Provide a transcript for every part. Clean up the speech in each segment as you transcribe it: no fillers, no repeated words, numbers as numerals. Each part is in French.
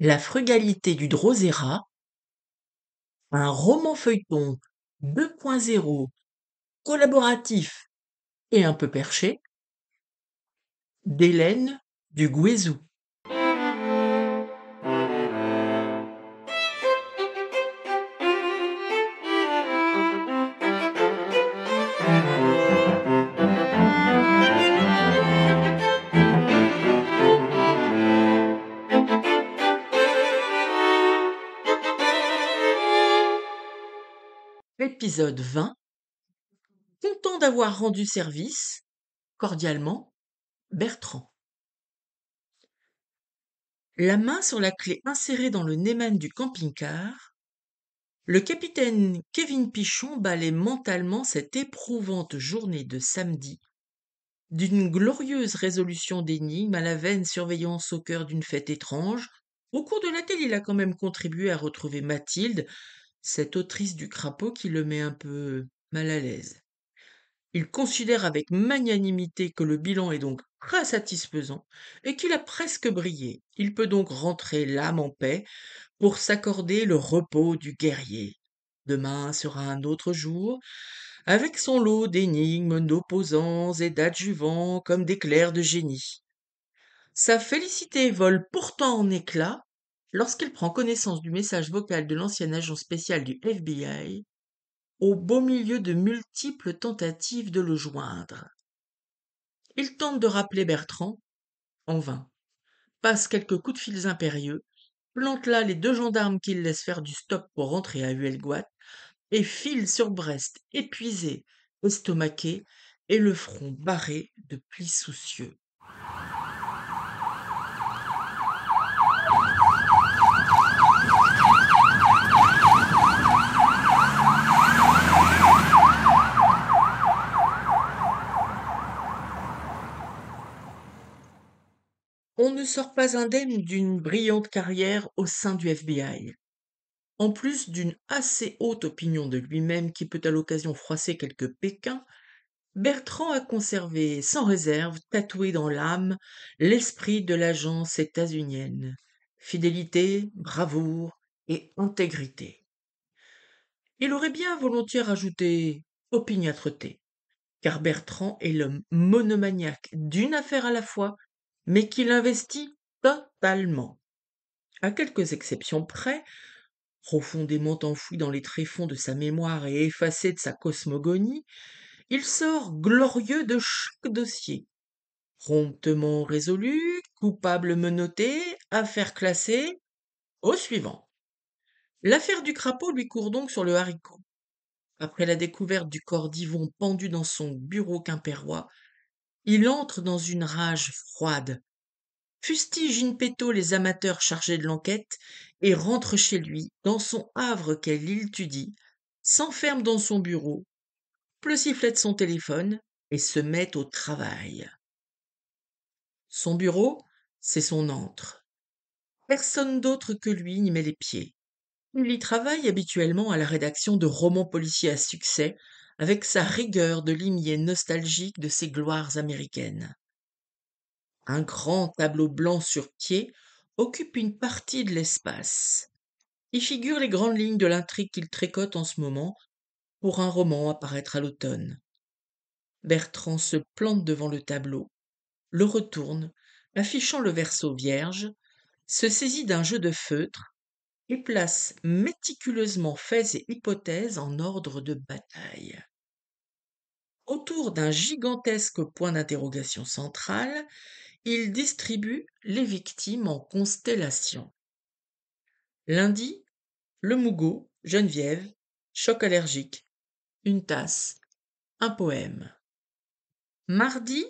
La frugalité du Drosera, un roman feuilleton 2.0 collaboratif et un peu perché, d'Hélène du Guézou. Épisode 20. Content d'avoir rendu service, cordialement, Bertrand. La main sur la clé insérée dans le néman du camping-car, le capitaine Kevin Pichon balait mentalement cette éprouvante journée de samedi, d'une glorieuse résolution d'énigmes à la vaine surveillance au cœur d'une fête étrange, au cours de laquelle il a quand même contribué à retrouver Mathilde, cette autrice du crapaud qui le met un peu mal à l'aise. Il considère avec magnanimité que le bilan est donc très satisfaisant et qu'il a presque brillé. Il peut donc rentrer l'âme en paix pour s'accorder le repos du guerrier. Demain sera un autre jour, avec son lot d'énigmes, d'opposants et d'adjuvants comme d'éclairs de génie. Sa félicité vole pourtant en éclats lorsqu'il prend connaissance du message vocal de l'ancien agent spécial du FBI, au beau milieu de multiples tentatives de le joindre. Il tente de rappeler Bertrand, en vain. Passe quelques coups de fils impérieux, plante là les 2 gendarmes qu'il laisse faire du stop pour rentrer à Huelgoat, et file sur Brest, épuisé, estomaqué, et le front barré de plis soucieux. On ne sort pas indemne d'une brillante carrière au sein du FBI. En plus d'une assez haute opinion de lui-même qui peut à l'occasion froisser quelques Pékins, Bertrand a conservé sans réserve, tatoué dans l'âme, l'esprit de l'agence états-unienne. Fidélité, bravoure et intégrité. Il aurait bien volontiers rajouté opiniâtreté, car Bertrand est l'homme monomaniaque d'une affaire à la fois, mais qui l'investit totalement. À quelques exceptions près, profondément enfoui dans les tréfonds de sa mémoire et effacé de sa cosmogonie, il sort glorieux de chaque dossier. Promptement résolu, coupable menotté, affaire classée, au suivant. L'affaire du crapaud lui court donc sur le haricot. Après la découverte du corps d'Yvon pendu dans son bureau quimpérois, il entre dans une rage froide, fustige in petto les amateurs chargés de l'enquête et rentre chez lui, dans son havre qu'est l'île Tudy, s'enferme dans son bureau, le sifflet de son téléphone et se met au travail. Son bureau, c'est son antre. Personne d'autre que lui n'y met les pieds. Il y travaille habituellement à la rédaction de romans policiers à succès, avec sa rigueur de limier nostalgique de ses gloires américaines. Un grand tableau blanc sur pied occupe une partie de l'espace. Y figurent les grandes lignes de l'intrigue qu'il tricote en ce moment pour un roman à paraître à l'automne. Bertrand se plante devant le tableau, le retourne, affichant le verso vierge, se saisit d'un jeu de feutre et place méticuleusement faits et hypothèses en ordre de bataille. Autour d'un gigantesque point d'interrogation central, il distribue les victimes en constellations. Lundi, le Mougot, Geneviève, choc allergique, une tasse, un poème. Mardi,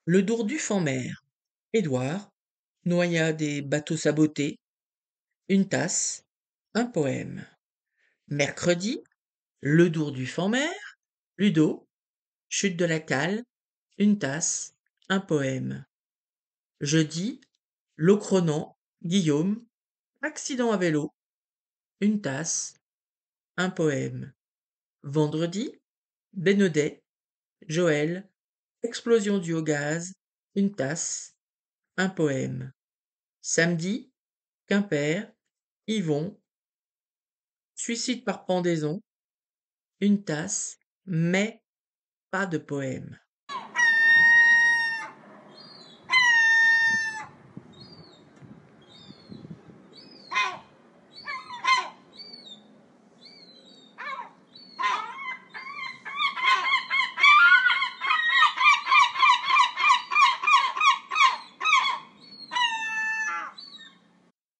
le Dourduf en mer, Édouard, noyade et bateau saboté, une tasse, un poème. Mercredi, le Dourduf en mer, Ludo, chute de la cale, une tasse, un poème. Jeudi, Locronan, Guillaume, accident à vélo, une tasse, un poème. Vendredi, Bénodet, Joël, explosion due au gaz, une tasse, un poème. Samedi, Quimper, Yvon, suicide par pendaison, une tasse, mais pas de poème.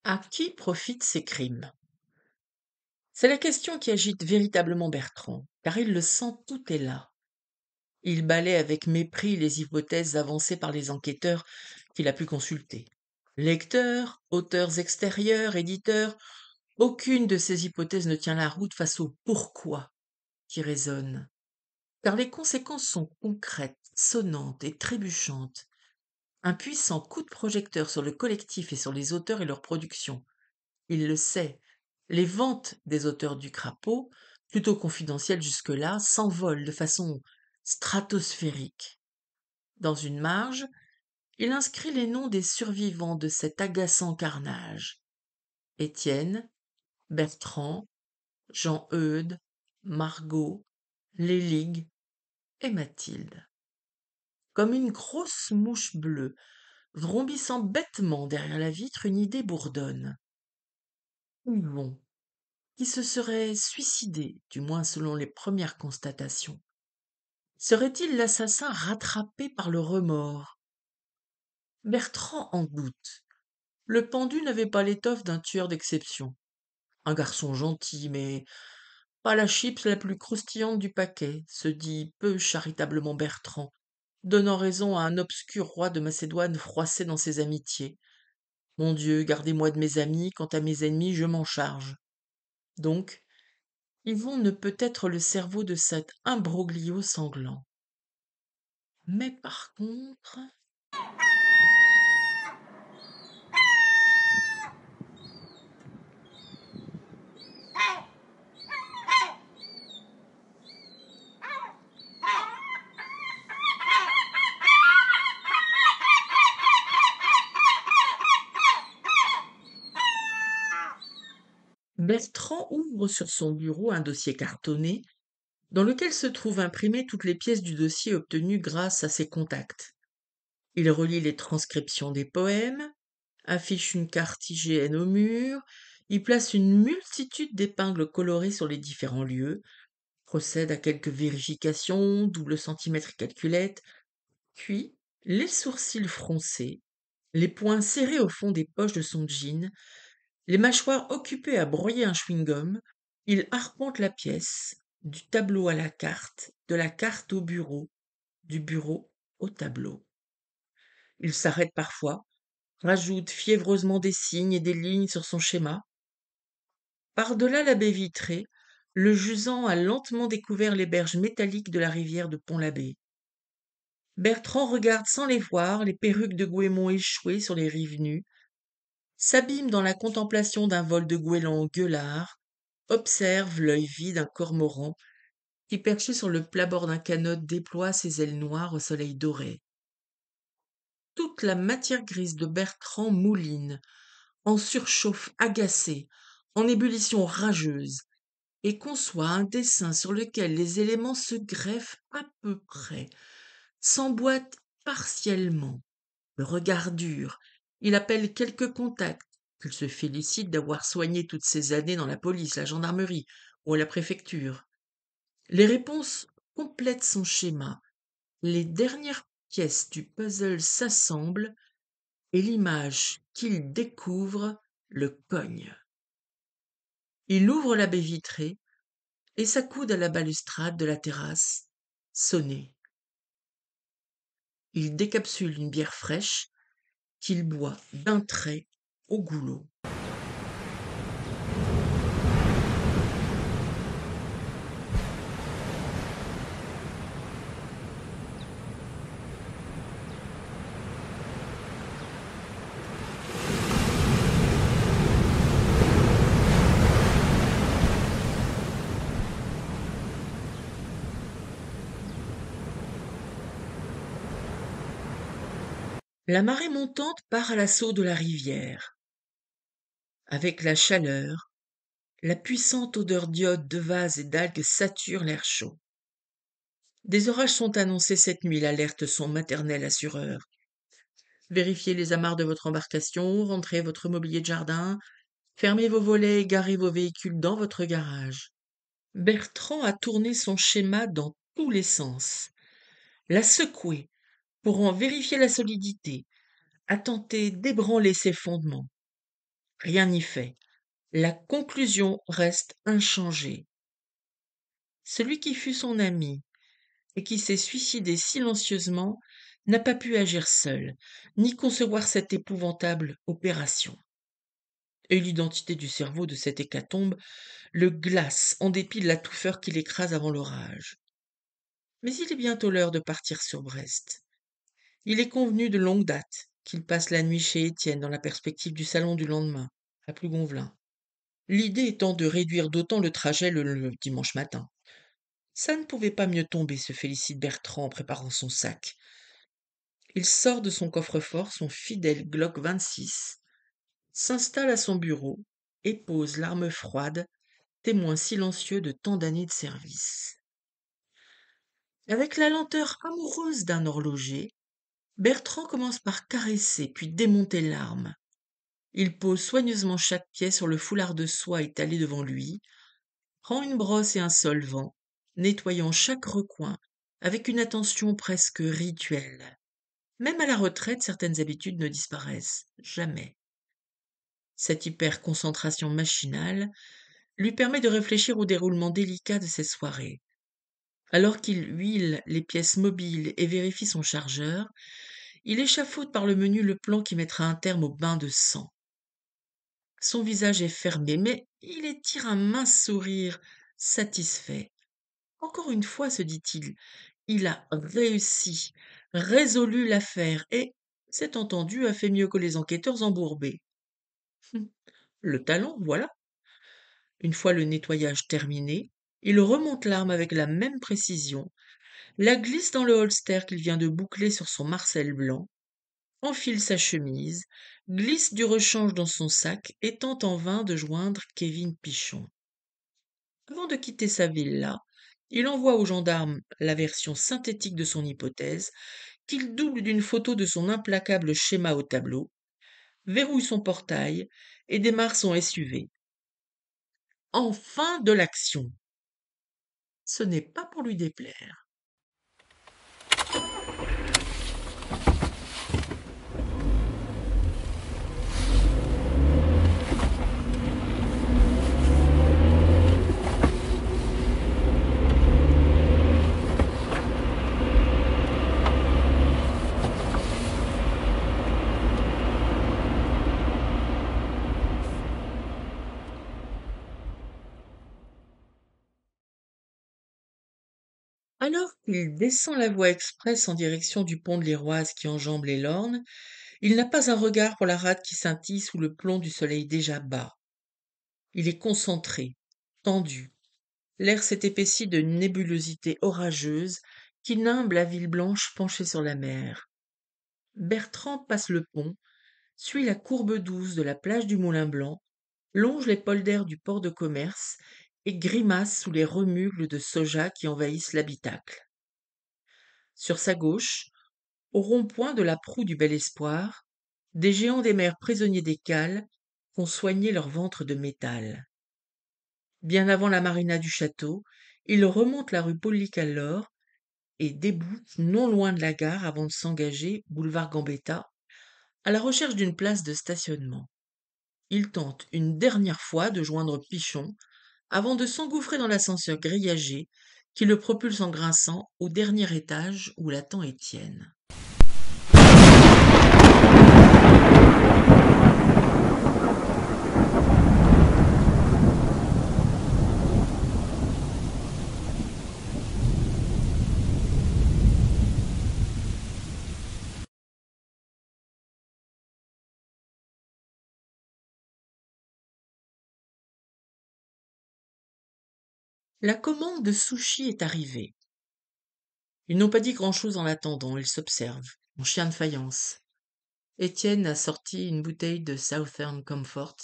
À qui profitent ces crimes? C'est la question qui agite véritablement Bertrand, car il le sent, tout est là. Il balaie avec mépris les hypothèses avancées par les enquêteurs qu'il a pu consulter. Lecteurs, auteurs extérieurs, éditeurs, aucune de ces hypothèses ne tient la route face au pourquoi qui résonne. Car les conséquences sont concrètes, sonnantes et trébuchantes. Un puissant coup de projecteur sur le collectif et sur les auteurs et leur production. Il le sait, les ventes des auteurs du Crapaud, plutôt confidentielles jusque-là, s'envolent de façon stratosphérique. Dans une marge, il inscrit les noms des survivants de cet agaçant carnage. Étienne, Bertrand, Jean-Eudes, Margot, Lélig et Mathilde. Comme une grosse mouche bleue, vrombissant bêtement derrière la vitre, une idée bourdonne. Yvon, qui se serait suicidé, du moins selon les premières constatations. Serait-il l'assassin rattrapé par le remords? Bertrand en doute. Le pendu n'avait pas l'étoffe d'un tueur d'exception. Un garçon gentil, mais pas la chips la plus croustillante du paquet, se dit peu charitablement Bertrand, donnant raison à un obscur roi de Macédoine froissé dans ses amitiés. Mon Dieu, gardez-moi de mes amis, quant à mes ennemis, je m'en charge. Donc, Yvon ne peut être le cerveau de cet imbroglio sanglant. Mais par contre... Bertrand ouvre sur son bureau un dossier cartonné dans lequel se trouvent imprimées toutes les pièces du dossier obtenues grâce à ses contacts. Il relit les transcriptions des poèmes, affiche une carte IGN au mur, y place une multitude d'épingles colorées sur les différents lieux, procède à quelques vérifications, double centimètre et calculette, puis, les sourcils froncés, les poings serrés au fond des poches de son jean, les mâchoires occupées à broyer un chewing-gum, il arpente la pièce, du tableau à la carte, de la carte au bureau, du bureau au tableau. Il s'arrête parfois, rajoute fiévreusement des signes et des lignes sur son schéma. Par-delà la baie vitrée, le jusant a lentement découvert les berges métalliques de la rivière de Pont-l'Abbé. Bertrand regarde sans les voir les perruques de goémons échouées sur les rives nues, s'abîme dans la contemplation d'un vol de goélands gueulards, observe l'œil vide d'un cormoran qui, perché sur le plat-bord d'un canot, déploie ses ailes noires au soleil doré. Toute la matière grise de Bertrand mouline, en surchauffe agacée, en ébullition rageuse, et conçoit un dessin sur lequel les éléments se greffent à peu près, s'emboîtent partiellement. Le regard dur, il appelle quelques contacts, qu'il se félicite d'avoir soignés toutes ces années dans la police, la gendarmerie ou à la préfecture. Les réponses complètent son schéma. Les dernières pièces du puzzle s'assemblent et l'image qu'il découvre le cogne. Il ouvre la baie vitrée et s'accoude à la balustrade de la terrasse, sonnée. Il décapsule une bière fraîche qu'il boit d'un trait au goulot. La marée montante part à l'assaut de la rivière. Avec la chaleur, la puissante odeur d'iode, de vase et d'algues sature l'air chaud. Des orages sont annoncés cette nuit, l'alerte son maternel assureur. Vérifiez les amarres de votre embarcation, rentrez votre mobilier de jardin, fermez vos volets et garez vos véhicules dans votre garage. Bertrand a tourné son schéma dans tous les sens, l'a secoué pour en vérifier la solidité, a tenté d'ébranler ses fondements. Rien n'y fait. La conclusion reste inchangée. Celui qui fut son ami et qui s'est suicidé silencieusement n'a pas pu agir seul, ni concevoir cette épouvantable opération. Et l'identité du cerveau de cette hécatombe le glace en dépit de la touffeur qui l'écrase avant l'orage. Mais il est bientôt l'heure de partir sur Brest. Il est convenu de longue date qu'il passe la nuit chez Étienne dans la perspective du salon du lendemain, à Plougonvelin. L'idée étant de réduire d'autant le trajet le dimanche matin. Ça ne pouvait pas mieux tomber, se félicite Bertrand en préparant son sac. Il sort de son coffre-fort son fidèle Glock 26, s'installe à son bureau et pose l'arme froide, témoin silencieux de tant d'années de service. Avec la lenteur amoureuse d'un horloger, Bertrand commence par caresser puis démonter l'arme. Il pose soigneusement chaque pièce sur le foulard de soie étalé devant lui, prend une brosse et un solvant, nettoyant chaque recoin avec une attention presque rituelle. Même à la retraite, certaines habitudes ne disparaissent jamais. Cette hyper-concentration machinale lui permet de réfléchir au déroulement délicat de ses soirées. Alors qu'il huile les pièces mobiles et vérifie son chargeur, il échafaude par le menu le plan qui mettra un terme au bain de sang. Son visage est fermé, mais il étire un mince sourire satisfait. Encore une fois, se dit-il, il a réussi, résolu l'affaire et, c'est entendu, a fait mieux que les enquêteurs embourbés. Le talent, voilà. Une fois le nettoyage terminé, il remonte l'arme avec la même précision, la glisse dans le holster qu'il vient de boucler sur son marcel blanc, enfile sa chemise, glisse du rechange dans son sac et tente en vain de joindre Kevin Pichon. Avant de quitter sa villa, il envoie aux gendarmes la version synthétique de son hypothèse, qu'il double d'une photo de son implacable schéma au tableau, verrouille son portail et démarre son SUV. Enfin de l'action. Ce n'est pas pour lui déplaire. Alors qu'il descend la voie express en direction du pont de l'Iroise qui enjambe les Lornes, il n'a pas un regard pour la rade qui scintille sous le plomb du soleil déjà bas. Il est concentré, tendu. L'air s'est épaissi de nébulosité orageuse qui nimbe la ville blanche penchée sur la mer. Bertrand passe le pont, suit la courbe douce de la plage du Moulin Blanc, longe les polders du port de commerce et grimace sous les remugles de soja qui envahissent l'habitacle. Sur sa gauche, au rond-point de la proue du Bel Espoir, des géants des mers prisonniers des cales font soigner leur ventre de métal. Bien avant la marina du château, il remonte la rue Paul-Licalor et débouche non loin de la gare avant de s'engager, boulevard Gambetta, à la recherche d'une place de stationnement. Il tente une dernière fois de joindre Pichon avant de s'engouffrer dans l'ascenseur grillagé qui le propulse en grinçant au dernier étage où l'attend Étienne. La commande de sushis est arrivée. Ils n'ont pas dit grand-chose en l'attendant, ils s'observent, en chien de faïence. Étienne a sorti une bouteille de Southern Comfort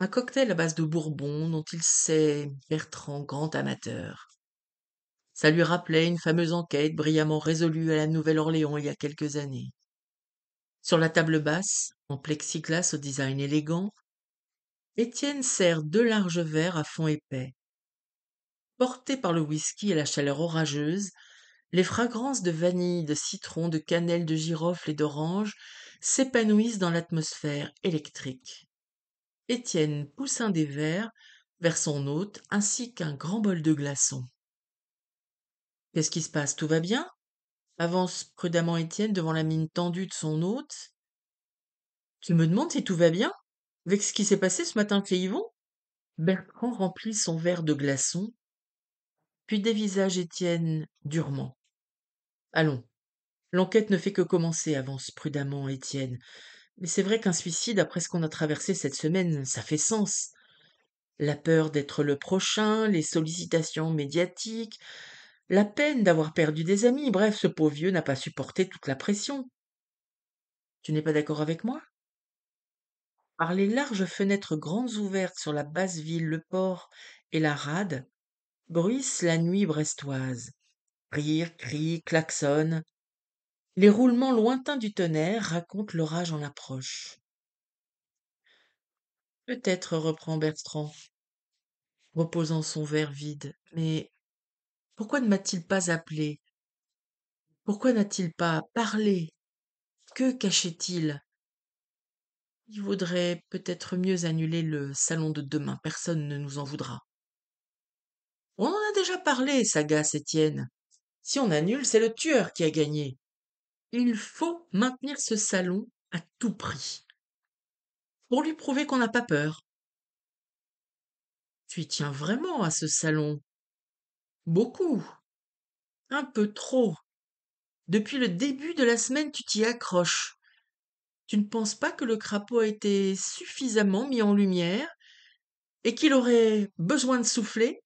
Un cocktail à base de bourbon dont il sait Bertrand grand amateur. Ça lui rappelait une fameuse enquête brillamment résolue à la Nouvelle-Orléans il y a quelques années. Sur la table basse, en plexiglas au design élégant, Étienne sert deux larges verres à fond épais. Portés par le whisky et la chaleur orageuse, les fragrances de vanille, de citron, de cannelle, de girofle et d'orange s'épanouissent dans l'atmosphère électrique. Étienne pousse un des verres vers son hôte ainsi qu'un grand bol de glaçons. Qu'est-ce qui se passe? Tout va bien? Avance prudemment Étienne devant la mine tendue de son hôte. Tu me demandes si tout va bien? Avec ce qui s'est passé ce matin chez Yvon? Bertrand remplit son verre de glaçons, puis dévisage Étienne durement. Allons, l'enquête ne fait que commencer, avance prudemment Étienne. Mais c'est vrai qu'un suicide, après ce qu'on a traversé cette semaine, ça fait sens. La peur d'être le prochain, les sollicitations médiatiques, la peine d'avoir perdu des amis, bref, ce pauvre vieux n'a pas supporté toute la pression. Tu n'es pas d'accord avec moi? Par les larges fenêtres grandes ouvertes sur la basse ville, le port et la rade, bruisse la nuit brestoise. Rires, cris, klaxons. Les roulements lointains du tonnerre racontent l'orage en approche. Peut-être, reprend Bertrand, reposant son verre vide, mais pourquoi ne m'a-t-il pas appelé? Pourquoi n'a-t-il pas parlé? Que cachait-il? Il vaudrait peut-être mieux annuler le salon de demain, personne ne nous en voudra. On en a déjà parlé, s'agace Étienne. Si on annule, c'est le tueur qui a gagné. Il faut maintenir ce salon à tout prix, pour lui prouver qu'on n'a pas peur. Tu y tiens vraiment à ce salon? Beaucoup, un peu trop. Depuis le début de la semaine, tu t'y accroches. Tu ne penses pas que le crapaud a été suffisamment mis en lumière et qu'il aurait besoin de souffler?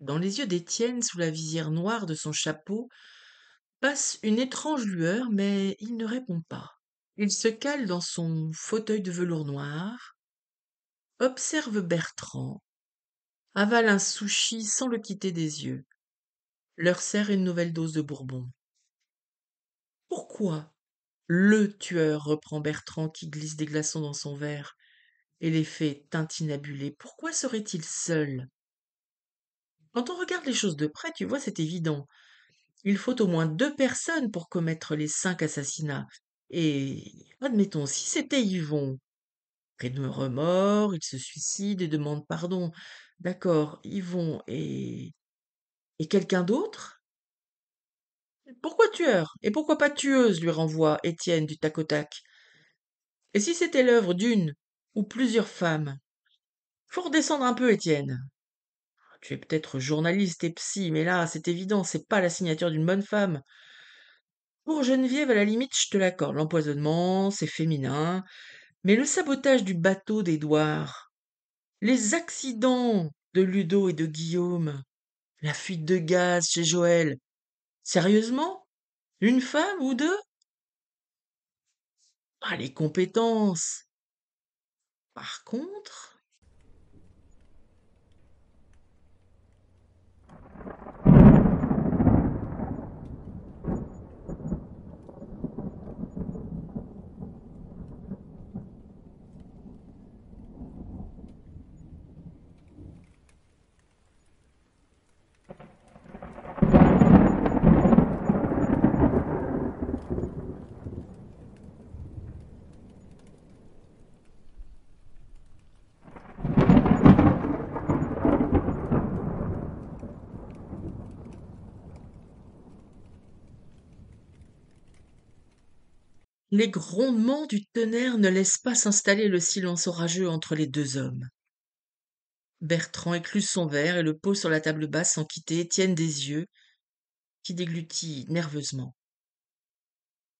Dans les yeux d'Étienne, sous la visière noire de son chapeau, passe une étrange lueur, mais il ne répond pas. Il se cale dans son fauteuil de velours noir, observe Bertrand, avale un sushi sans le quitter des yeux, leur sert une nouvelle dose de bourbon. Pourquoi? Le tueur, reprend Bertrand qui glisse des glaçons dans son verre et les fait tintinabuler. Pourquoi serait-il seul? Quand on regarde les choses de près, tu vois, c'est évident. Il faut au moins 2 personnes pour commettre les 5 assassinats. Et admettons, si c'était Yvon, pris de remords, il se suicide et demande pardon. D'accord, Yvon et quelqu'un d'autre? Pourquoi tueur? Et pourquoi pas tueuse? Lui renvoie Étienne du tac au tac. Et si c'était l'œuvre d'une ou plusieurs femmes? Faut redescendre un peu, Étienne. Tu es peut-être journaliste et psy, mais là, c'est évident, c'est pas la signature d'une bonne femme. Pour Geneviève, à la limite, je te l'accorde. L'empoisonnement, c'est féminin. Mais le sabotage du bateau d'Édouard, les accidents de Ludo et de Guillaume, la fuite de gaz chez Joël. Sérieusement? Une femme ou deux? Ah, les compétences. Par contre, les grondements du tonnerre ne laissent pas s'installer le silence orageux entre les deux hommes. Bertrand écluse son verre et le pose sur la table basse sans quitter Étienne des yeux, qui déglutit nerveusement.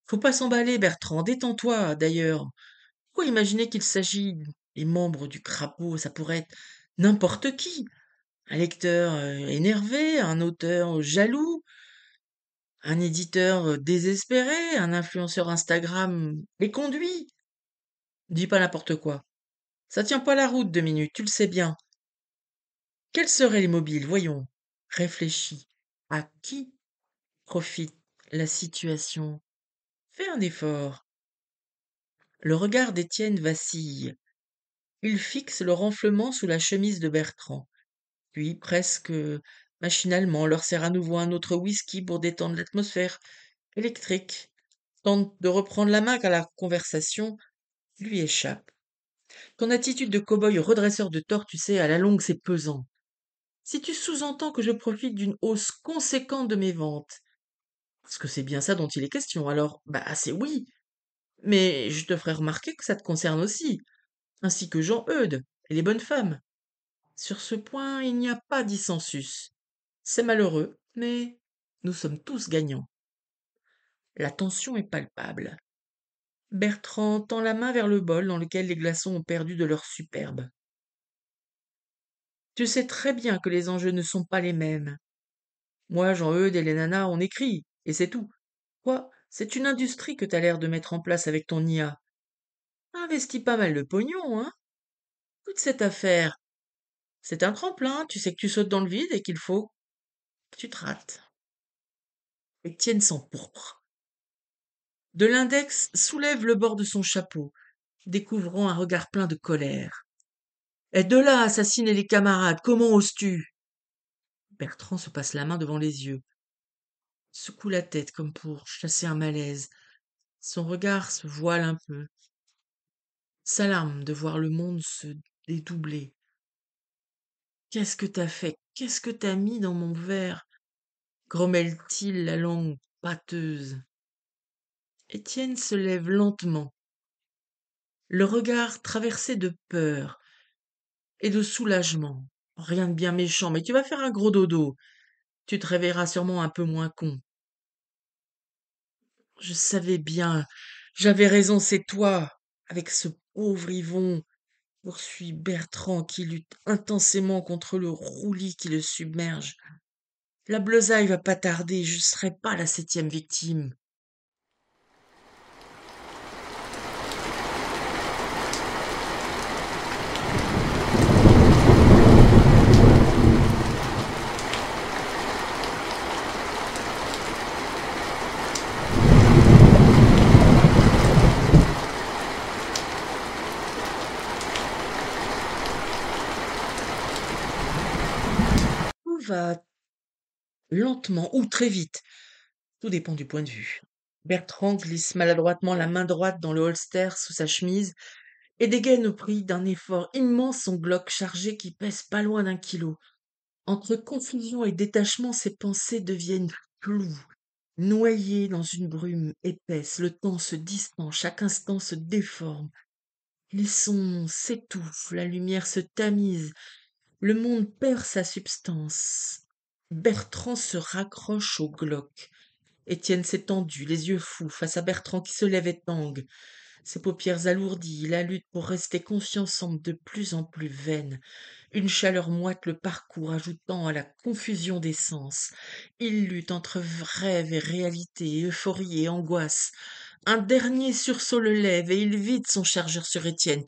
Faut pas s'emballer, Bertrand, détends-toi, d'ailleurs. Pourquoi imaginer qu'il s'agit des membres du crapaud? Ça pourrait être n'importe qui. Un lecteur énervé, un auteur jaloux, un éditeur désespéré, un influenceur Instagram éconduit. Dis pas n'importe quoi. Ça tient pas la route 2 minutes, tu le sais bien. Quels seraient les mobiles? Voyons. Réfléchis. À qui profite la situation? Fais un effort. Le regard d'Étienne vacille. Il fixe le renflement sous la chemise de Bertrand. Puis, presque machinalement, leur sert à nouveau un autre whisky pour détendre l'atmosphère électrique. Tente de reprendre la main car la conversation lui échappe. Ton attitude de cow-boy redresseur de tort, tu sais, à la longue, c'est pesant. Si tu sous-entends que je profite d'une hausse conséquente de mes ventes, parce que c'est bien ça dont il est question, alors, c'est oui. Mais je te ferai remarquer que ça te concerne aussi, ainsi que Jean-Eudes et les bonnes femmes. Sur ce point, il n'y a pas dissensus. C'est malheureux, mais nous sommes tous gagnants. La tension est palpable. Bertrand tend la main vers le bol dans lequel les glaçons ont perdu de leur superbe. Tu sais très bien que les enjeux ne sont pas les mêmes. Moi, Jean-Eudes et les nanas, on écrit, et c'est tout. Quoi, c'est une industrie que t'as l'air de mettre en place avec ton IA. Investis pas mal de pognon, hein. Toute cette affaire, c'est un tremplin, tu sais que tu sautes dans le vide et qu'il faut que tu te rates. Étienne s'empourpre. De l'index soulève le bord de son chapeau, découvrant un regard plein de colère. Et de là à assassiner les camarades, comment oses-tu? Bertrand se passe la main devant les yeux, secoue la tête comme pour chasser un malaise. Son regard se voile un peu, s'alarme de voir le monde se dédoubler. Qu'est-ce que t'as fait? Qu'est-ce que t'as mis dans mon verre? Grommelle-t-il, la langue pâteuse. Étienne se lève lentement, le regard traversé de peur et de soulagement. Rien de bien méchant, mais tu vas faire un gros dodo. Tu te réveilleras sûrement un peu moins con. Je savais bien, j'avais raison, c'est toi. Avec ce pauvre Yvon, poursuit Bertrand qui lutte intensément contre le roulis qui le submerge. La bleusaille va pas tarder, je serai pas la 7e victime. Tout va lentement ou très vite. Tout dépend du point de vue. Bertrand glisse maladroitement la main droite dans le holster sous sa chemise et dégaine au prix d'un effort immense son Glock chargé qui pèse pas loin d'1 kilo. Entre confusion et détachement, ses pensées deviennent floues, noyées dans une brume épaisse. Le temps se distend, chaque instant se déforme. Les sons s'étouffent, la lumière se tamise, le monde perd sa substance. Bertrand se raccroche au Glock. Étienne s'est tendu, les yeux fous, face à Bertrand qui se lève et tangue. Ses paupières alourdies, la lutte pour rester conscient semble de plus en plus vaine. Une chaleur moite le parcourt, ajoutant à la confusion des sens. Il lutte entre rêve et réalité, euphorie et angoisse. Un dernier sursaut le lève et il vide son chargeur sur Étienne,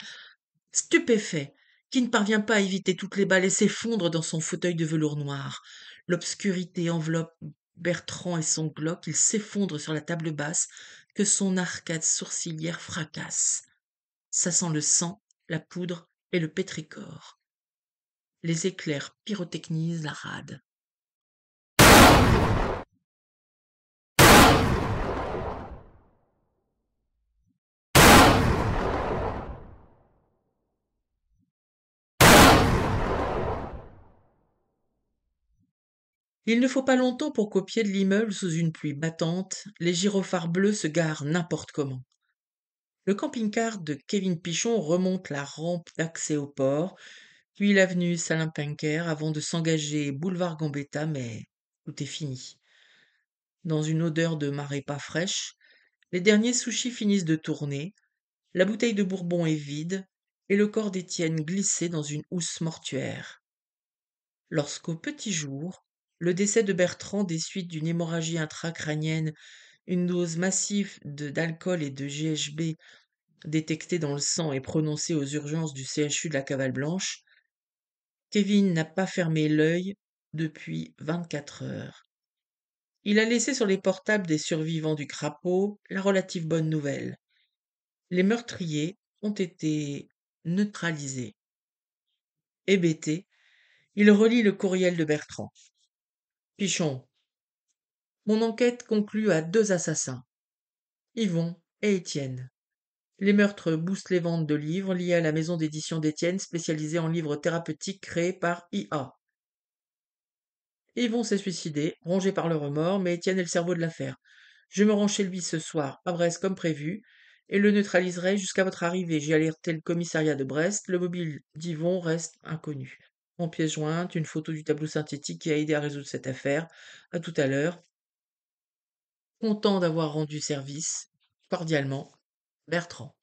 stupéfait, qui ne parvient pas à éviter toutes les balles et s'effondre dans son fauteuil de velours noir. L'obscurité enveloppe Bertrand et son Glock, il s'effondre sur la table basse que son arcade sourcilière fracasse. Ça sent le sang, la poudre et le pétrichor. Les éclairs pyrotechnisent la rade. Il ne faut pas longtemps pour qu'au pied de l'immeuble, sous une pluie battante, les gyrophares bleus se garent n'importe comment. Le camping-car de Kevin Pichon remonte la rampe d'accès au port, puis l'avenue Saltimbanquer avant de s'engager boulevard Gambetta, mais tout est fini. Dans une odeur de marée pas fraîche, les derniers sushis finissent de tourner, la bouteille de bourbon est vide, et le corps d'Étienne glissé dans une housse mortuaire. Lorsqu'au petit jour, le décès de Bertrand des suites d'une hémorragie intracrânienne, une dose massive d'alcool et de GHB détecté dans le sang et prononcé aux urgences du CHU de la Cavale Blanche, Kevin n'a pas fermé l'œil depuis 24 heures. Il a laissé sur les portables des survivants du crapaud la relative bonne nouvelle. Les meurtriers ont été neutralisés. Hébété, il relit le courriel de Bertrand. Pichon, mon enquête conclut à 2 assassins, Yvon et Étienne. Les meurtres boostent les ventes de livres liés à la maison d'édition d'Étienne spécialisée en livres thérapeutiques créés par IA. Yvon s'est suicidé, rongé par le remords, mais Étienne est le cerveau de l'affaire. Je me rends chez lui ce soir, à Brest comme prévu, et le neutraliserai jusqu'à votre arrivée. J'ai alerté le commissariat de Brest, le mobile d'Yvon reste inconnu. En pièce jointe, une photo du tableau synthétique qui a aidé à résoudre cette affaire. À tout à l'heure. Content d'avoir rendu service. Cordialement, Bertrand.